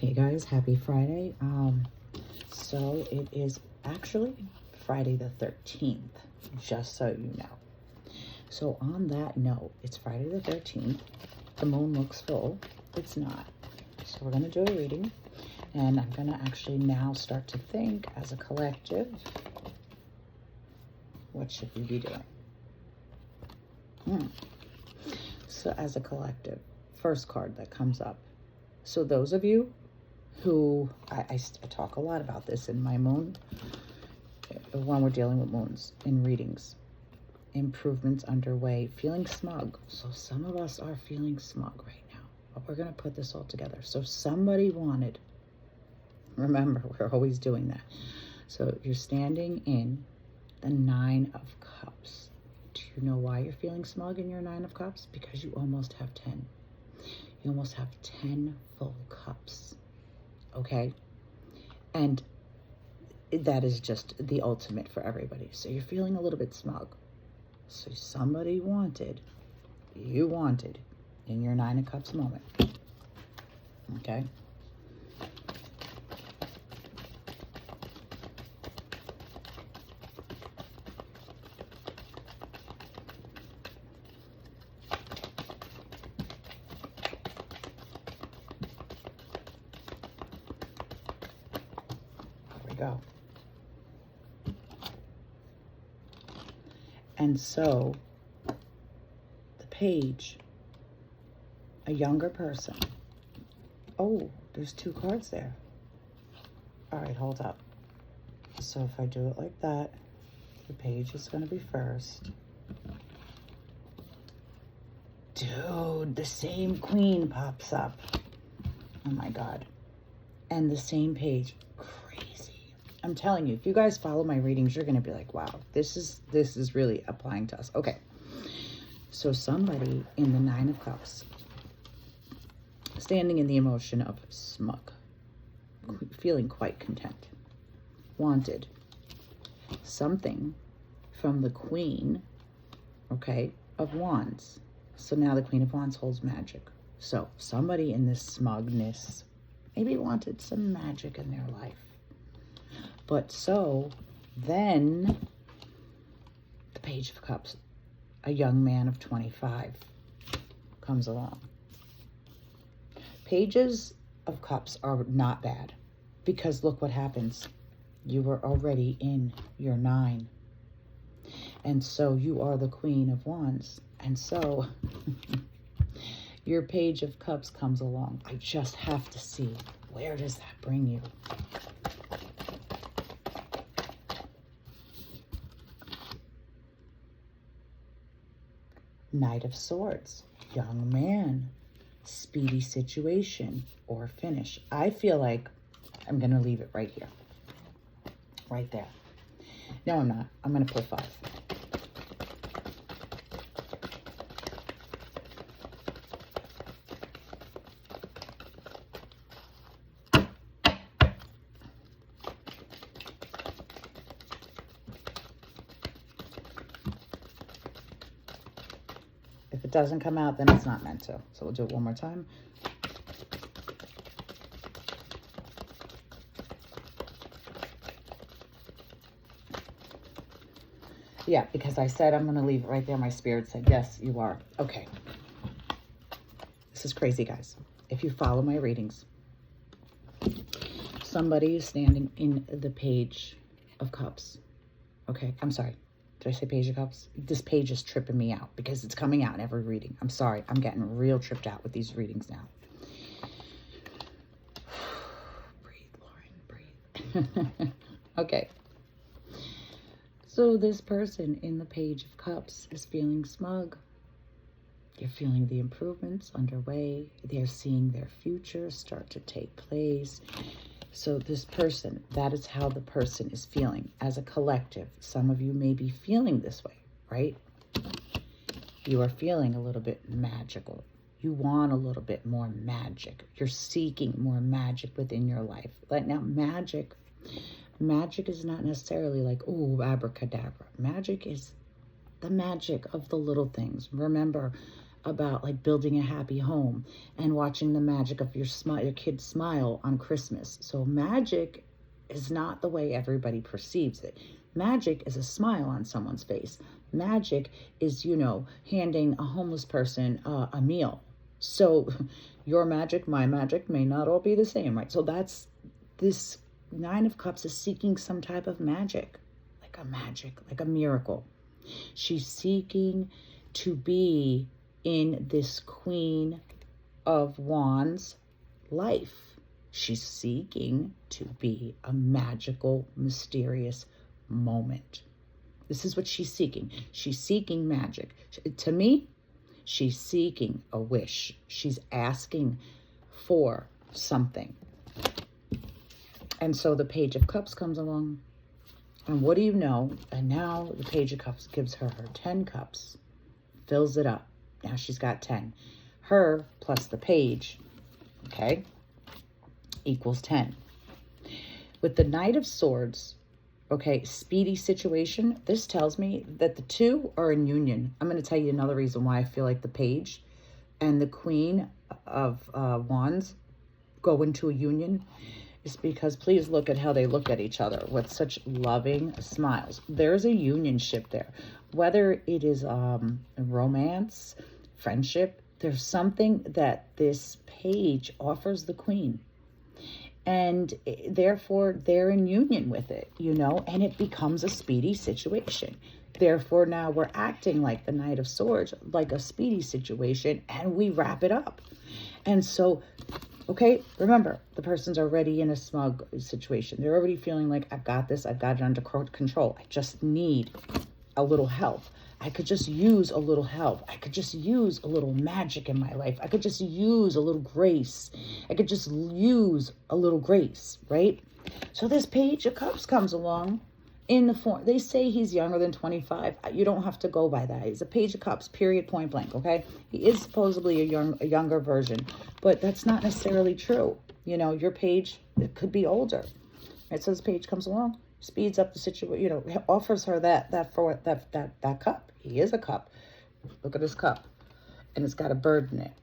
Hey guys, happy Friday. So it is actually Friday the 13th, just so you know. So on that note, it's Friday the 13th. The moon looks full. It's not. So we're going to do a reading, and I'm going to actually now start to think as a collective, what should we be doing? So as a collective, first card that comes up. So those of you who, I talk a lot about this in my moon, when we're dealing with moons in readings, improvements underway, feeling smug. So some of us are feeling smug right now, but we're going to put this all together. So somebody wanted, remember, we're always doing that. So you're standing in the Nine of Cups. Do you know why you're feeling smug in your Nine of Cups? Because you almost have 10. You almost have 10 full cups. Okay? And that is just the ultimate for everybody. So you're feeling a little bit smug. So somebody wanted, you wanted, in your Nine of Cups moment. Okay? Go. And so the page, a younger person. Oh, there's 2 cards there. All right, hold up. So if I do it like that, the page is going to be first. Dude, the same queen pops up. Oh my God. And the same page. I'm telling you, if you guys follow my readings, you're going to be like, wow, this is really applying to us. Okay. So somebody in the Nine of Cups, standing in the emotion of smug, feeling quite content, wanted something from the Queen, okay, of Wands. So now the Queen of Wands holds magic. So somebody in this smugness maybe wanted some magic in their life. But so then the Page of Cups, a young man of 25 comes along. Pages of Cups are not bad because look what happens. You were already in your 9. And so you are the Queen of Wands. And so your Page of Cups comes along. I just have to see, where does that bring you? Knight of Swords, young man, speedy situation or finish. I feel like I'm going to leave it right here. Right there. No, I'm not. I'm going to pull 5. If it doesn't come out, then it's not meant to. So we'll do it one more time. Yeah, because I said I'm going to leave it right there. My spirit said, yes, you are. Okay. This is crazy, guys. If you follow my readings, somebody is standing in the Page of Cups. Okay, I'm sorry. Did I say Page of Cups? This page is tripping me out because it's coming out in every reading. I'm sorry. I'm getting real tripped out with these readings now. Breathe, Lauren, breathe. Okay. So this person in the Page of Cups is feeling smug. They're feeling the improvements underway. They're seeing their future start to take place. So this person, that is how the person is feeling as a collective. Some of you may be feeling this way, right? You are feeling a little bit magical. You want a little bit more magic. You're seeking more magic within your life. Like now, magic is not necessarily like, oh, abracadabra. Magic is the magic of the little things. Remember, about like building a happy home and watching the magic of your kid's smile on Christmas. So magic is not the way everybody perceives it. Magic is a smile on someone's face. Magic is, handing a homeless person a meal. So your magic, my magic may not all be the same, right? So that's this Nine of Cups is seeking some type of magic, like a miracle. She's seeking to be in this Queen of Wands life. She's seeking to be a magical, mysterious moment. This is what she's seeking. She's seeking magic. To me, she's seeking a wish. She's asking for something. And so the Page of Cups comes along. And what do you know? And now the Page of Cups gives her 10 cups. Fills it up. Now she's got 10. Her plus the Page, okay, equals 10. With the Knight of Swords, okay, speedy situation, this tells me that the two are in union. I'm going to tell you another reason why I feel like the Page and the Queen of Wands go into a union. Is because please look at how they look at each other with such loving smiles. There's a unionship there. Whether it is romance, friendship, there's something that this Page offers the Queen. And therefore, they're in union with it, and it becomes a speedy situation. Therefore, now we're acting like the Knight of Swords, like a speedy situation, and we wrap it up. And so, okay, remember, the person's already in a smug situation. They're already feeling like, I've got this, I've got it under control. I just need a little help. I could just use a little help. I could just use a little magic in my life. I could just use a little grace. I could just use a little grace, right? So this Page of Cups comes along in the form, they say he's younger than 25. You don't have to go by that. He's a Page of Cups, period, point blank, okay? He is supposedly a younger version, but that's not necessarily true. Your Page, it could be older. Right? So this Page comes along, speeds up the situation, offers her that cup. He is a cup. Look at his cup. And it's got a bird in it.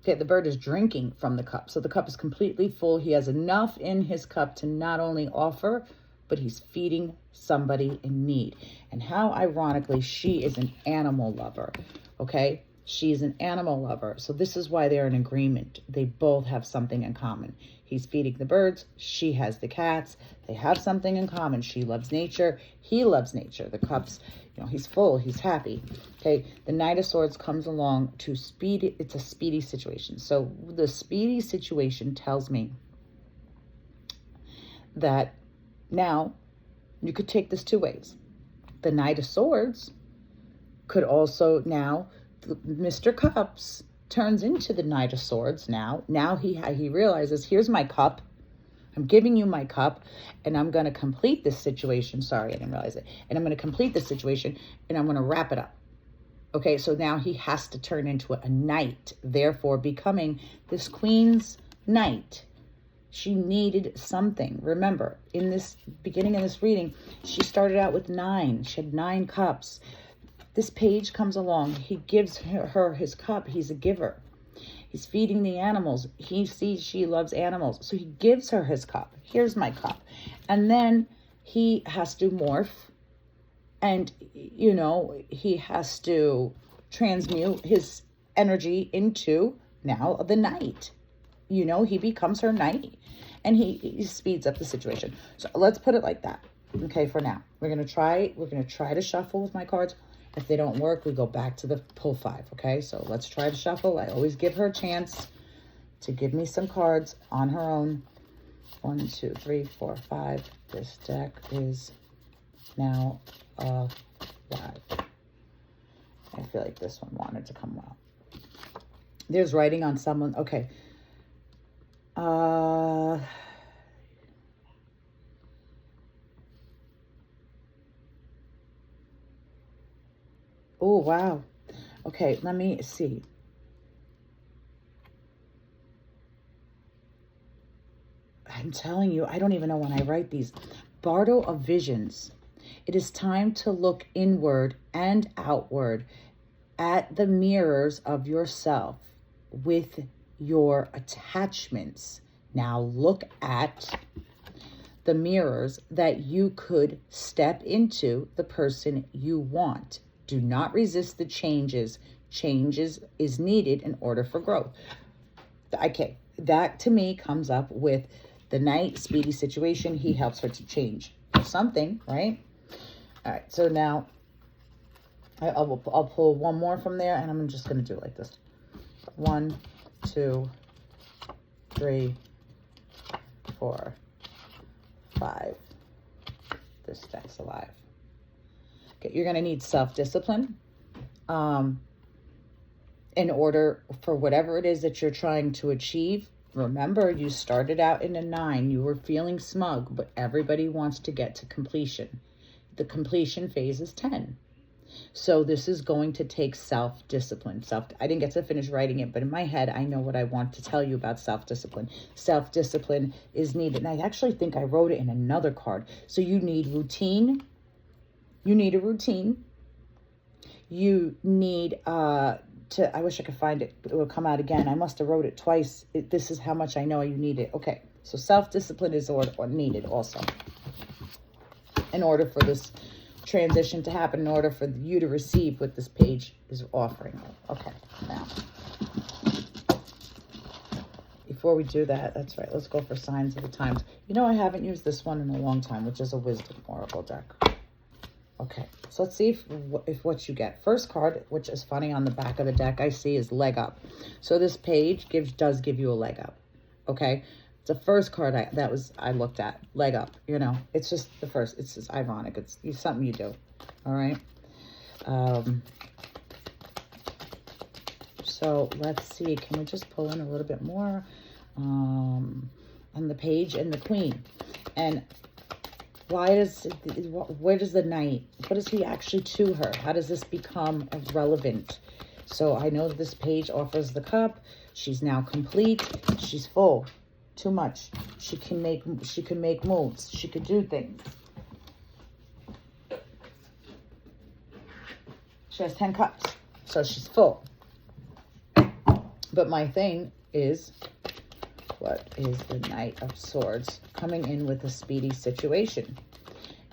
Okay, the bird is drinking from the cup. So the cup is completely full. He has enough in his cup to not only offer, but he's feeding somebody in need. And how ironically, she is an animal lover, okay? She's an animal lover. So this is why they're in agreement. They both have something in common. He's feeding the birds. She has the cats. They have something in common. She loves nature. He loves nature. The cups, he's full. He's happy. Okay, the Knight of Swords comes along to speed. It's a speedy situation. So the speedy situation tells me that now, you could take this two ways. The Knight of Swords could also now, Mr. Cups turns into the Knight of Swords now. Now he realizes, here's my cup. I'm giving you my cup, and I'm going to complete this situation. Sorry, I didn't realize it. And I'm going to complete this situation, and I'm going to wrap it up. Okay, so now he has to turn into a knight, therefore becoming this Queen's knight. She needed something. Remember, in this beginning of this reading, she started out with 9. She had 9 cups. This Page comes along. He gives her his cup. He's a giver. He's feeding the animals. He sees she loves animals. So he gives her his cup. Here's my cup. And then he has to morph. And, he has to transmute his energy into now the knight. He becomes her knight. And he speeds up the situation. So let's put it like that. Okay, for now. We're gonna try to shuffle with my cards. If they don't work, we go back to the pull 5. Okay, so let's try to shuffle. I always give her a chance to give me some cards on her own. 1, 2, 3, 4, 5. This deck is now alive. I feel like this one wanted to come out. There's writing on someone. Okay. Oh, wow. Okay, let me see. I'm telling you, I don't even know when I write these. Bardo of Visions. It is time to look inward and outward at the mirrors of yourself with your attachments. Now look at the mirrors that you could step into the person you want. Do not resist the changes. Changes is needed in order for growth. Okay, that to me comes up with the Knight, speedy situation. He helps her to change something, right? All right, so now I'll pull one more from there, and I'm just going to do it like this. 1, 2, 3, 4, 5. This deck's alive. Okay, you're going to need self-discipline in order for whatever it is that you're trying to achieve. Remember, you started out in a 9. You were feeling smug, but everybody wants to get to completion. The completion phase is 10. So this is going to take self-discipline. I didn't get to finish writing it, but in my head, I know what I want to tell you about self-discipline. Self-discipline is needed. And I actually think I wrote it in another card. So you need routine. You need a routine. You need I wish I could find it. It will come out again. I must have wrote it twice. This is how much I know you need it. Okay, so self-discipline is or needed also in order for this transition to happen, in order for you to receive what this page is offering. Okay, now, before we do that, that's right, let's go for signs of the times. You know, I haven't used this one in a long time, which is a wisdom oracle deck. Okay, so let's see if what you get. First card, which is funny, on the back of the deck I see is leg up. So this page does give you a leg up. Okay, it's the first card I looked at. Leg up, you know, it's just the first. It's just ironic. It's something you do. All right. So let's see. Can we just pull in a little bit more on the page and the Queen? And where does the Knight, what is he actually to her? How does this become relevant? So I know this page offers the Cup. She's now complete. She's full. Too much. She can make moves. She could do things. She has 10 cups. So she's full. But my thing is, what is the Knight of Swords coming in with a speedy situation?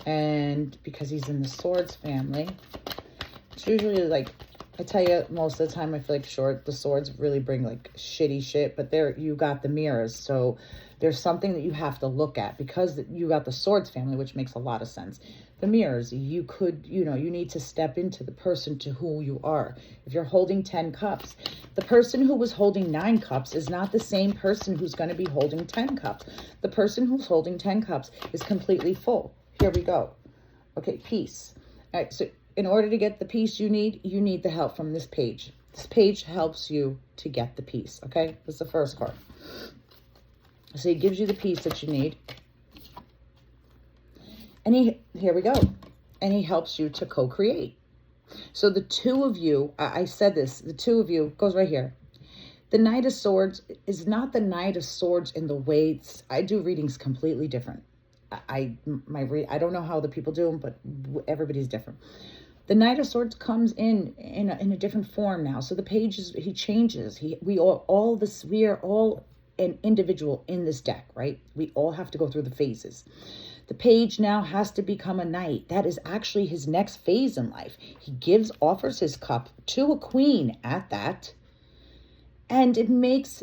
And because he's in the Swords family, it's usually like, I tell you, most of the time I feel like the swords really bring like shitty shit, but there you got the mirrors. So there's something that you have to look at because you got the Swords family, which makes a lot of sense. The mirrors, you could, you need to step into the person to who you are. If you're holding 10 cups, the person who was holding 9 cups is not the same person who's going to be holding 10 cups. The person who's holding 10 cups is completely full. Here we go. Okay, peace. All right, so in order to get the peace you need the help from this page. This page helps you to get the peace, okay? This is the first card. So he gives you the peace that you need. And here we go. And he helps you to co-create. So the two of you, I said this, the two of you, goes right here. The Knight of Swords is not the Knight of Swords in the way I do readings completely different. I don't know how other people do them, but everybody's different. The Knight of Swords comes in a different form now. So the pages, he changes. We are all an individual in this deck, right? We all have to go through the phases. The page now has to become a knight. That is actually his next phase in life. He offers his cup to a queen at that. And it makes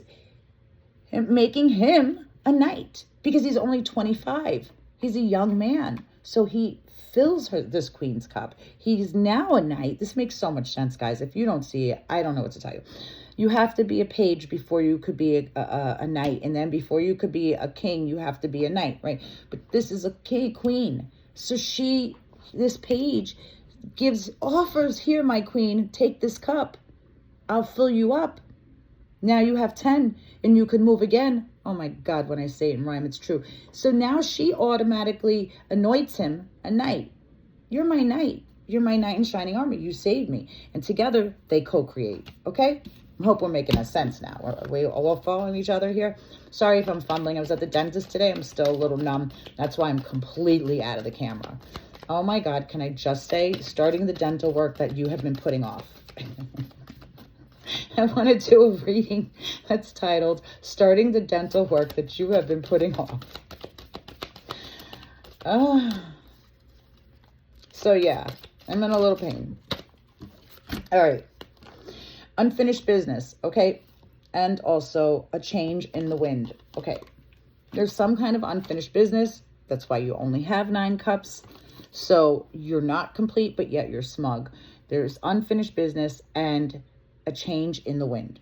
making him a knight because he's only 25. He's a young man. So he fills this queen's cup. He's now a knight. This makes so much sense, guys. If you don't see it, I don't know what to tell you. You have to be a page before you could be a knight. And then before you could be a king, you have to be a knight, right? But this is a queen. So this page offers, here, my queen, take this cup. I'll fill you up. Now you have 10 and you can move again. Oh my God, when I say it in rhyme, it's true. So now she automatically anoints him a knight. You're my knight. You're my knight in shining armor. You saved me. And together they co-create. Okay? I hope we're making a sense now. Are we all following each other here? Sorry if I'm fumbling. I was at the dentist today. I'm still a little numb. That's why I'm completely out of the camera. Oh my God, can I just say, starting the dental work that you have been putting off. I want to do a reading that's titled, Starting the Dental Work That You Have Been Putting Off. So yeah, I'm in a little pain. All right. Unfinished business, okay? And also a change in the wind, okay? There's some kind of unfinished business. That's why you only have 9 cups. So you're not complete, but yet you're smug. There's unfinished business and a change in the wind.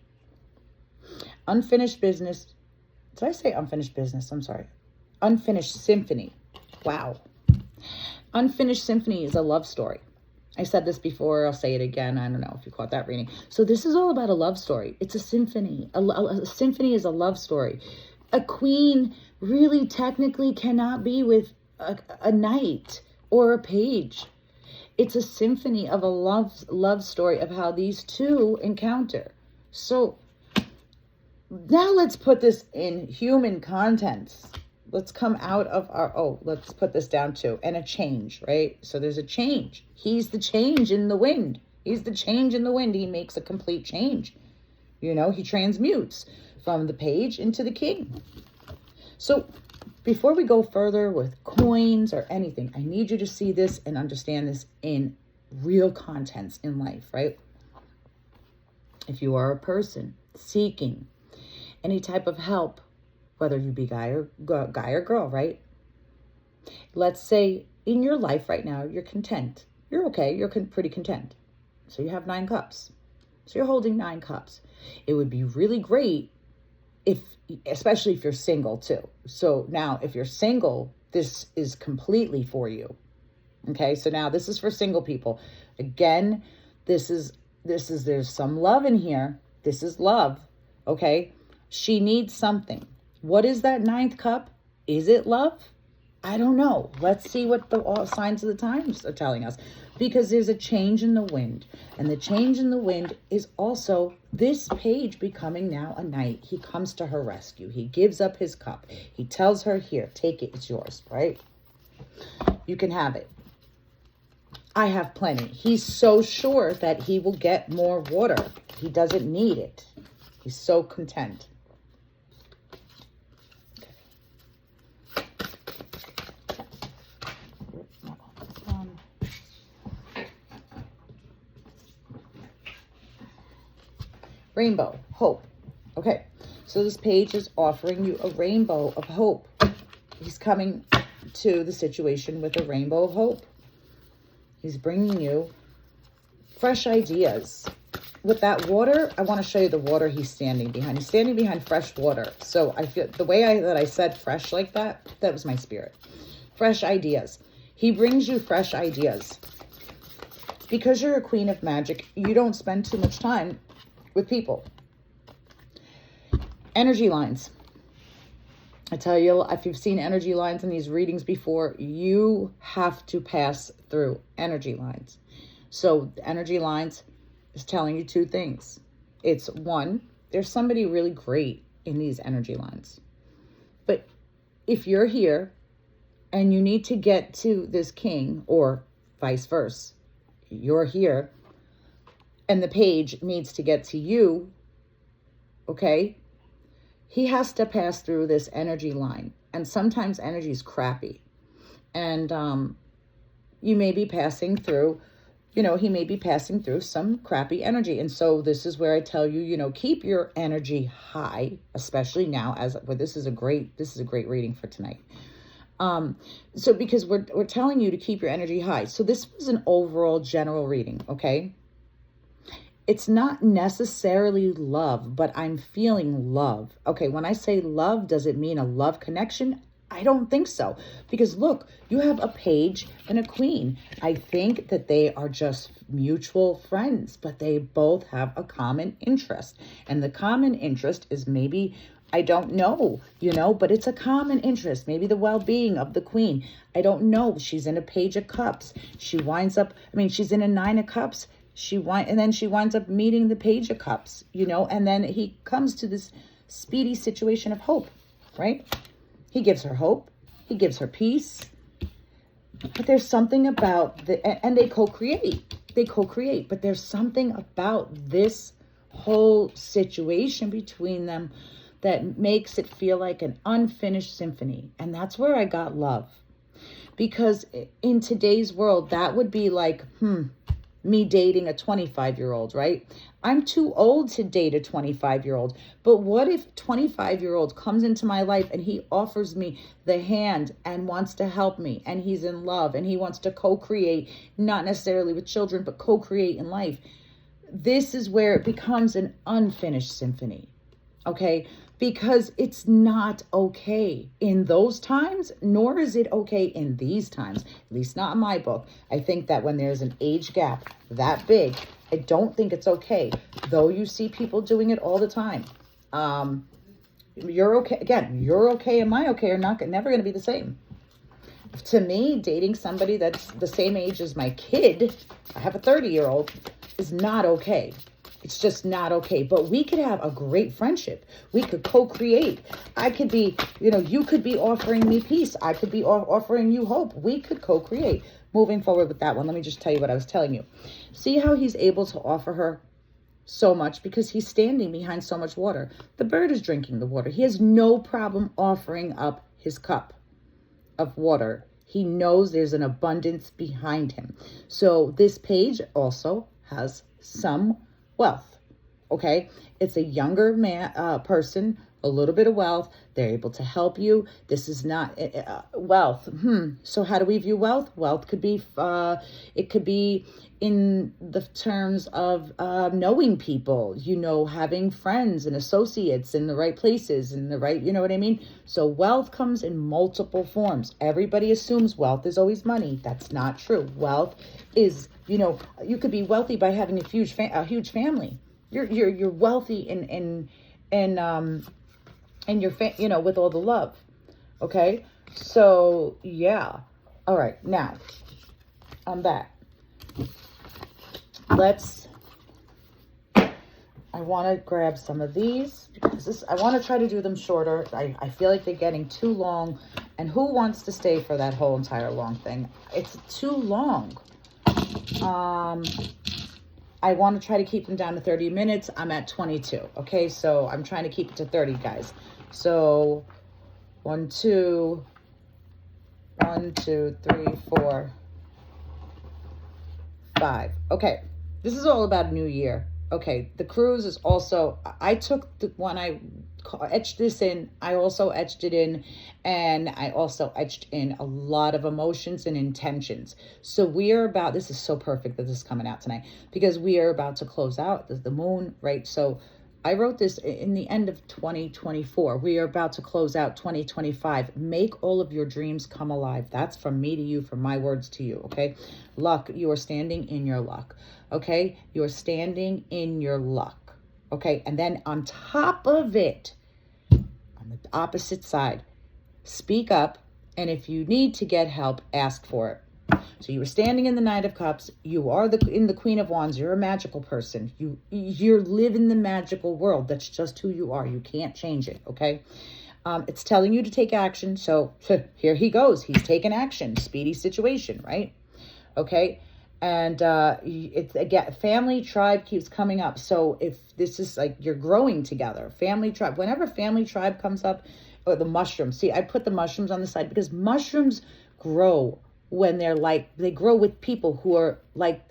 Unfinished business. Did I say unfinished business? I'm sorry. Unfinished symphony. Wow. Unfinished symphony is a love story. I said this before. I'll say it again. I don't know if you caught that reading. So this is all about a love story. It's a symphony. A symphony is a love story. A queen really technically cannot be with a knight or a page. It's a symphony of a love story of how these two encounter. So now let's put this in human contents. Let's come out of our, let's put this down too. And a change, right? So there's a change. He's the change in the wind. He's the change in the wind. He makes a complete change. You know, he transmutes from the page into the king. So before we go further with coins or anything, I need you to see this and understand this in real contents in life, right? If you are a person seeking any type of help, whether you be guy or girl, right? Let's say in your life right now, you're content. You're okay. You're pretty content. So you have 9 cups. So you're holding 9 cups. It would be really great especially if you're single too. So now if you're single, this is completely for you. Okay. So now this is for single people. Again, there's some love in here. This is love. Okay. She needs something. What is that 9th cup? Is it love? I don't know. Let's see what the signs of the times are telling us. Because there's a change in the wind. And the change in the wind is also this page becoming now a knight. He comes to her rescue. He gives up his cup. He tells her, here, take it. It's yours, right? You can have it. I have plenty. He's so sure that he will get more water. He doesn't need it. He's so content. Rainbow, hope. Okay, so this page is offering you a rainbow of hope. He's coming to the situation with a rainbow of hope. He's bringing you fresh ideas. With that water, I want to show you the water he's standing behind. He's standing behind fresh water. So I feel the way that I said fresh like that was my spirit. Fresh ideas. He brings you fresh ideas. Because you're a queen of magic, you don't spend too much time with people. Energy lines. I tell you, if you've seen energy lines in these readings before, you have to pass through energy lines. So the energy lines is telling you 2 things. It's 1, there's somebody really great in these energy lines. But if you're here and you need to get to this king, or vice versa, you're here and the page needs to get to you, okay? He has to pass through this energy line. And sometimes energy is crappy. And you may be passing through, he may be passing through some crappy energy. And so this is where I tell you, keep your energy high, especially now this is a great reading for tonight. So because we're telling you to keep your energy high. So this was an overall general reading, okay? It's not necessarily love, but I'm feeling love. Okay, when I say love, does it mean a love connection? I don't think so. Because look, you have a page and a queen. I think that they are just mutual friends, but they both have a common interest. And the common interest is maybe, I don't know, but it's a common interest. Maybe the well-being of the queen. I don't know. She's in a page of cups. She's in a 9 of cups. And then she winds up meeting the page of cups, and then he comes to this speedy situation of hope, right? He gives her hope. He gives her peace. But there's something about and they co-create. they co-create. But there's something about this whole situation between them that makes it feel like an unfinished symphony. And that's where I got love. Because in today's world, that would be like, me dating a 25-year-old, right? I'm too old to date a 25-year-old. But what if 25-year-old comes into my life and he offers me the hand and wants to help me, and he's in love and he wants to co-create, not necessarily with children, but co-create in life? This is where it becomes an unfinished symphony, okay? Because it's not okay in those times, nor is it okay in these times, at least not in my book. I think that when there's an age gap that big, I don't think it's okay, though you see people doing it all the time. You're okay. Again, you're okay and my okay are never going to be the same. To me, dating somebody that's the same age as my kid, I have a 30-year-old, is not okay. It's just not okay. But we could have a great friendship. We could co-create. I could be, you could be offering me peace. I could be offering you hope. We could co-create. Moving forward with that one, let me just tell you what I was telling you. See how he's able to offer her so much because he's standing behind so much water. The bird is drinking the water. He has no problem offering up his cup of water. He knows there's an abundance behind him. So this page also has some wealth, okay? It's a younger person, a little bit of wealth. They're able to help you. This is not wealth. So how do we view wealth? Wealth could be, it could be in the terms of knowing people, having friends and associates in the right places, in the right, you know what I mean? So wealth comes in multiple forms. Everybody assumes wealth is always money. That's not true. Wealth is, you could be wealthy by having a huge family. You're wealthy in your with all the love. Okay. So yeah. All right. Now I'm back. I want to grab some of these because I want to try to do them shorter. I feel like they're getting too long, and who wants to stay for that whole entire long thing? It's too long. I want to try to keep them down to 30 minutes. I'm at 22. Okay. So I'm trying to keep it to 30, guys. So 1, 2, 3, 4, 5. Okay. This is all about New Year. Okay. The cruise is also, I took when I etched this in, I also etched it in, and I also etched in a lot of emotions and intentions. So this is so perfect that this is coming out tonight, because we are about to close out the moon, right? So I wrote this in the end of 2024. We are about to close out 2025. Make all of your dreams come alive. That's from me to you, from my words to you, okay? Luck, you are standing in your luck, okay? You're standing in your luck. Okay, and then on top of it, on the opposite side, speak up, and if you need to get help, ask for it. So you were standing in the Knight of Cups. You are in the Queen of Wands. You're a magical person. You live in the magical world. That's just who you are. You can't change it, okay? It's telling you to take action. So here he goes. He's taking action. Speedy situation, right? Okay. And it's again, family, tribe keeps coming up. So if this is like you're growing together, family, tribe, whenever family, tribe comes up, or the mushrooms. See, I put the mushrooms on the side because mushrooms grow when they grow with people who are like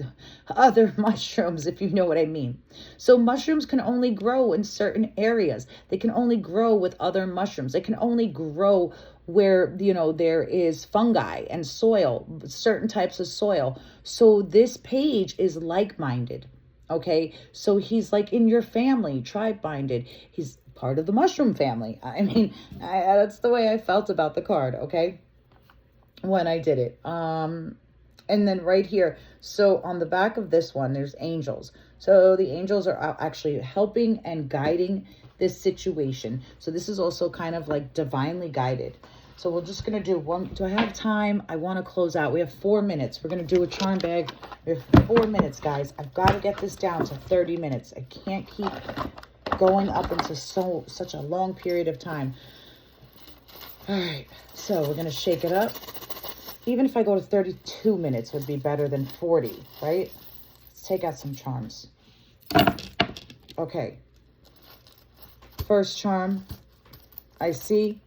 other mushrooms, if you know what I mean. So mushrooms can only grow in certain areas. They can only grow with other mushrooms. They can only grow where, there is fungi and soil, certain types of soil. So this page is like-minded. Okay. So he's like in your family, tribe-minded. He's part of the mushroom family. I mean, that's the way I felt about the card. Okay. When I did it. And then right here, so on the back of this one, there's angels. So the angels are actually helping and guiding this situation. So this is also kind of like divinely guided. So we're just going to do one. Do I have time? I want to close out. We have 4 minutes. We're going to do a charm bag. We have 4 minutes, guys. I've got to get this down to 30 minutes. I can't keep going up into such a long period of time. All right. So we're going to shake it up. Even if I go to 32 minutes would be better than 40, right? Let's take out some charms. Okay. First charm I see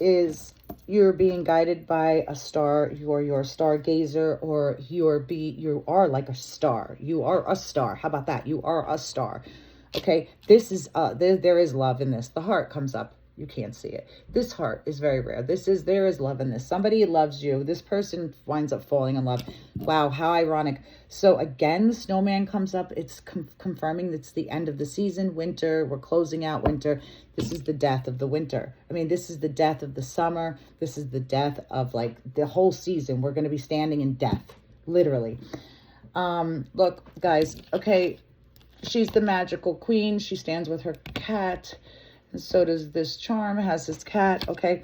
is you're being guided by a star. You're your stargazer, or you are like a star. You are a star. How about that? You are a star. Okay, this is there is love in this. The heart comes up. You can't see it. This heart is very rare. There is love in this. Somebody loves you. This person winds up falling in love. Wow, how ironic. So again, the snowman comes up. It's confirming it's the end of the season, winter. We're closing out winter. This is the death of the winter. I mean, this is the death of the summer. This is the death of like the whole season. We're going to be standing in death, literally. Look, guys, okay, she's the magical queen. She stands with her cat. And so does this charm, has his cat, okay?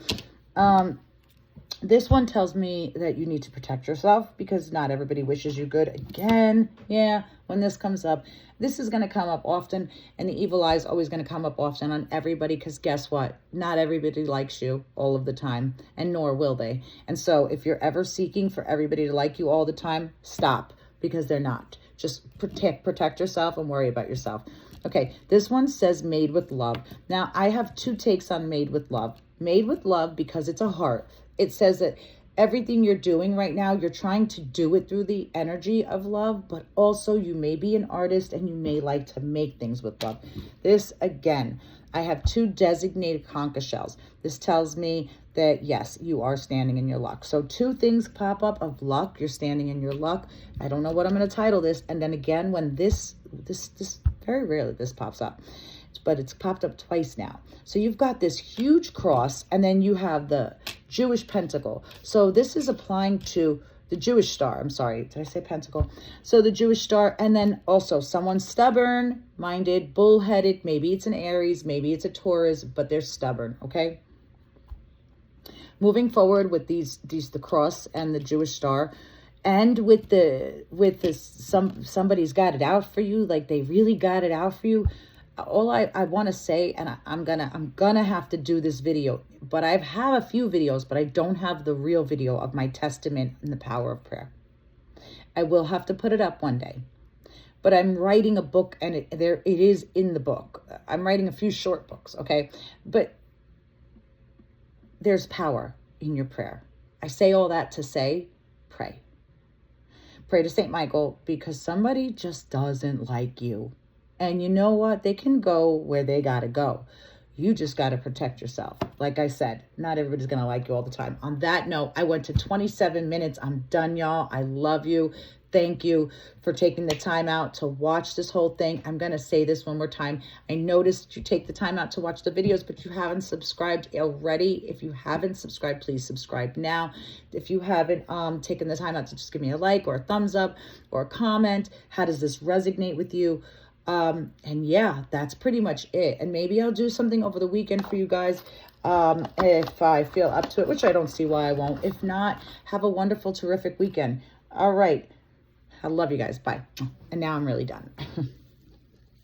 This one tells me that you need to protect yourself because not everybody wishes you good. Again, yeah, when this comes up, this is going to come up often, and the evil eye is always going to come up often on everybody because guess what? Not everybody likes you all of the time, and nor will they. And so if you're ever seeking for everybody to like you all the time, stop, because they're not. Just protect yourself and worry about yourself. Okay, this one says made with love. Now, I have two takes on made with love. Made with love because it's a heart. It says that everything you're doing right now, you're trying to do it through the energy of love, but also you may be an artist and you may like to make things with love. This, again, I have two designated conch shells. This tells me that, yes, you are standing in your luck. So two things pop up of luck. You're standing in your luck. I don't know what I'm going to title this. And then again, when this very rarely this pops up, but it's popped up twice now. So you've got this huge cross, and then you have the Jewish pentacle. So this is applying to the Jewish star. I'm sorry, did I say pentacle? So the Jewish star, and then also someone stubborn-minded, bullheaded. Maybe it's an Aries, maybe it's a Taurus, but they're stubborn, okay? Moving forward with the cross and the Jewish star, and with this somebody's got it out for you, like they really got it out for you. All I want to say, and I'm gonna have to do this video, but I have a few videos, but I don't have the real video of my testament and the power of prayer. I will have to put it up one day, but I'm writing a book, and it is in the book. I'm writing a few short books, okay? But there's power in your prayer. I say all that to say, pray. Pray to St. Michael, because somebody just doesn't like you. And you know what? They can go where they got to go. You just got to protect yourself. Like I said, not everybody's going to like you all the time. On that note, I went to 27 minutes. I'm done, y'all. I love you. Thank you for taking the time out to watch this whole thing. I'm going to say this one more time. I noticed you take the time out to watch the videos, but you haven't subscribed already. If you haven't subscribed, please subscribe now. If you haven't taken the time out to just give me a like or a thumbs up or a comment, how does this resonate with you? And yeah, that's pretty much it. And maybe I'll do something over the weekend for you guys if I feel up to it, which I don't see why I won't. If not, have a wonderful, terrific weekend. All right. I love you guys. Bye. And now I'm really done.